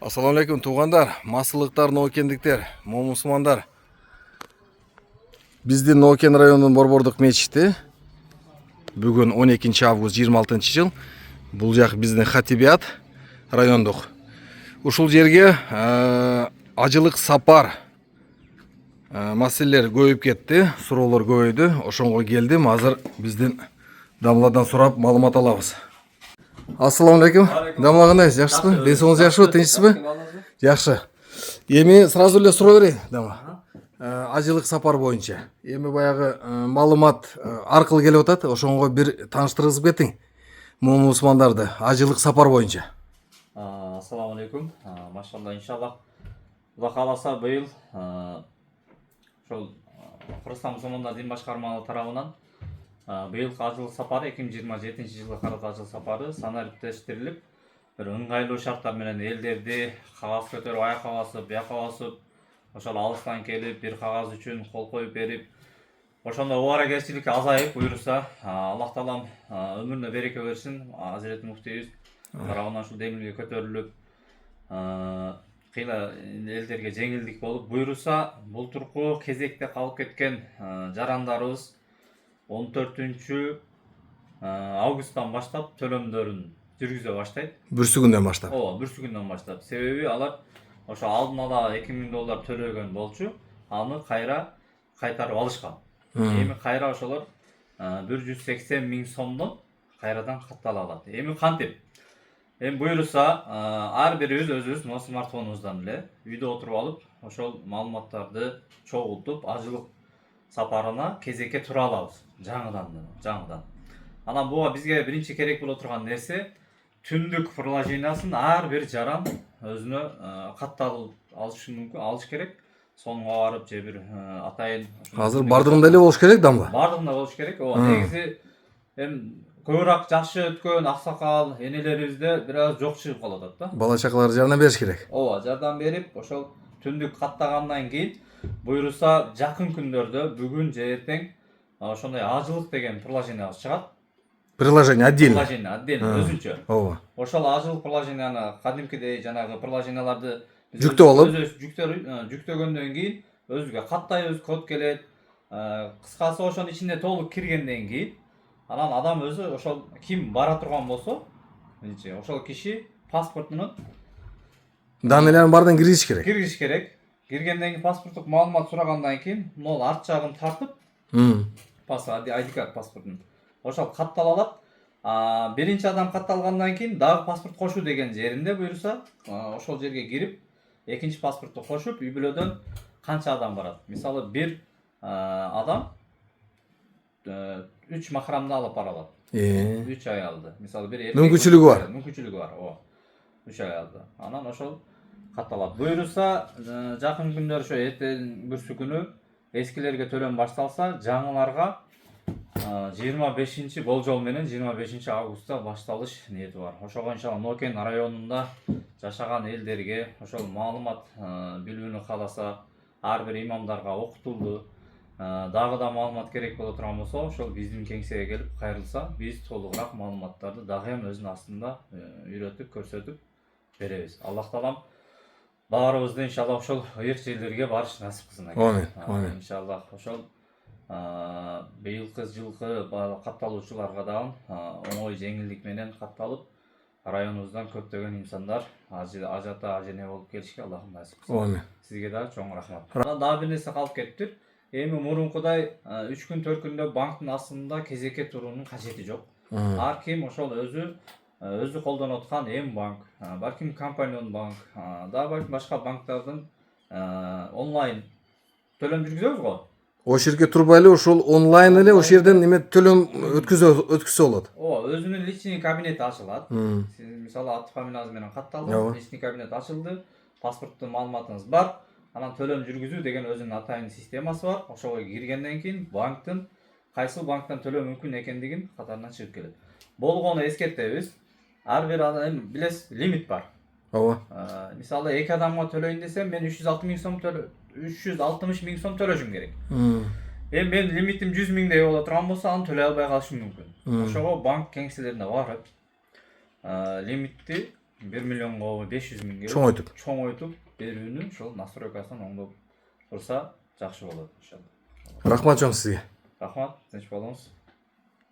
Assalamu alaikum туғандар, масылықтар, ноокендиктер, момусмандар. Биздин Ноокен районунун Борбордук мечити. Бүгүн 12 август 26 жыл. Бул жак биздин Хатибият райондук. Ушул жерге ажылык сапар маселелер көбөйүп кетти, суроолор көбөйдү. Ошонго келдим. Азыр биздин дамладан сурап маалымат алабыз. Assalamu alaikum. Дамла кандай, жакшысызбы? Денсиңиз жакшыбы, тынчсызбы? Жакшы. Эми сразу эле суроо берейин, Дамла. Ажылык сапар боюнча. Эми баягы маалымат аркылуу келип атат, ошонго бир тааныштыргызып кетиң. Момусмандарды ажылык сапар боюнча. Ассаламу алейкум. Машалла, иншаллах. Кудай кааласа быйыл ошол Кыргызстан мусулмандар дин башкармалыгы тарабынан быйылкы ажылык сапары 2027 жылга карата ажылык сапары санариптештирилип, бир ыңгайлуу шарттар менен элдерди кагаз көтөрүп, аякка басып, бияка басып, ошол алыстан келип бир кагаз үчүн кол коюп берип, ошондой убаракерчилик азайып, буюрса, Аллах таалам өмүрүнө береке берсин. Азирет муфтийибиз тарабынан ушул демилге көтөрүлүп, кыйла элдерге жеңилдик болуп, буюрса, бултурку кезекте калып кеткен жарандарыбыз 14 августтан баштап төлөмдөрүн жүргүзө баштайт. Бүрсүгүндөн баштап. Ооба, бүрсүгүндөн баштап. Себеби алар ошо алдын ала $2000 төлөгөн болчу, аны кайра кайтарып алышкан. Эми кайра ошолор 180 000 сомдон кайрадан каттала алат. Эми кантип? Эми буюрса, ар бирибиз өзүбүз смартфонубуздан эле үйдө отуруп алып, ошол маалыматтарды чогултуп, ажылык сапарына кезекке тура алабыз. Жаңыдан. Анан буга бизге биринчи керек боло турган нерсе, түндүк приложениясын ар бир жаран өзүнө катталып алыш керек. Сонуга барып же бир атайын Азыр бардыгында эле болуш керек, Дамла. Бардыгында болуш керек. Ооба, негизи эми көбүрөөк жакшы өткөн аксакал энелерибизде бир аз жок чыгып калып атат да. Бала чакалар жардам бериш керек. Ооба, жардам берип, ошол түндүк каттагандан кийин буюрса жакын күндөрдө бүгүн же эртең ошондой ажылык деген приложениябыз чыгат. Приложение отдельно. Өзүнчө. Ооба. Ошол ажылык приложенияны кадимкидей жанагы приложенияларды Жүктөп алып, жүктөгөндөн кийин өзүгө каттайбыз, код келет. Кыскасы ошонун ичине толук киргенден кийин анан адам өзү ошол ким бара турган болсо, ошол киши паспортунун данныйларын баардан киргизиш керек. Киргенден кийин паспорттук маалымат сурагандан кийин, могул арт жагын тартып, ID карт паспортун. Ошол каттала алат. Биринчи адам катталгандан кийин дагы паспорт кошуу деген жеринде буюрса, ошол жерге кирип, экинчи паспортту кошуп, үй бүлөдөн канча адам барат? Мисалы, бир адам 3 махрамды алып бара алат. 3 аялды. Мисалы, бир эркек мүмкүнчүлүгү бар. Ооба. 3 аялды. Анан ошол катталат. Буюрса, жакын күндөр ошо эртең бүрсү күнү эскилерге төлөм башталса, жаңыларга 25 болжол менен 25 августта башталыш ниети бар. Ошого иншалла Ноокен районунда жашаган элдерге ошол маалымат билүүнү кааласа, ар бир имамдарга окутулду. Дагы да маалымат керек боло турган болсо, ошол биздин кеңсеге келип кайрылса, биз толугураак маалыматтарды дагы эми өзүнүн астында үйрөтүп, көрсөтүп беребиз. Аллах таалам баарыбызды иншалла ошол ыйык жерлерге барыш насип кылсын. Амин. Иншалла ошол быйылкы жылкы катталуучуларга дагы оңой жеңилдик менен катталып, районубуздан көптөгөн инсандар ажата, ажене болуп келишке Аллахым насип кылсын. Амин. Сизге дагы чоң рахмат. Дагы бир нерсе калып кетиптир. Эми мурункудай 3 күн 4 күндө банктын астында кезекке туруунун кажети жок. Ар ким ошол өзү колдонуп аткан М-банк, балким компанион банк, дагы балким башка банктардын онлайн төлөм жүргүзөбүз го. Ошол жерге турбай эле ошол онлайн эле ошол жерден неме төлөм өткөзсө болот. Ооба, өзүнүн личный кабинети ачылат. Сиз мисалы аты фамилияңыз менен катталды, личный кабинет ачылды, паспорттун маалыматыңыз бар. Анан төлөм жүргүзүү деген өзүнүн атайын системасы бар. Ошого киргенден кийин банктын кайсыл банктан төлөө мүмкүн экендигин катарынан чыгып келет. Болгону эскертебиз. Ар бир адам билесиз, лимит бар. Ооба. Мисалы 2 адамга төлөйүн десем, мен 360 000 сом төлөшүм керек. Эми мен лимитим 100 000 боло турган болсо, аны төлөй албай калышым мүмкүн. Ошого банк кеңселерине барып, лимитти 1 миллионго 500 миңге чоңойтуп берүүнү ошол настройкасын оңдоп турса жакшы болот иншалла. рахмат чоң сизге. Рахмат, тынч болуңуз.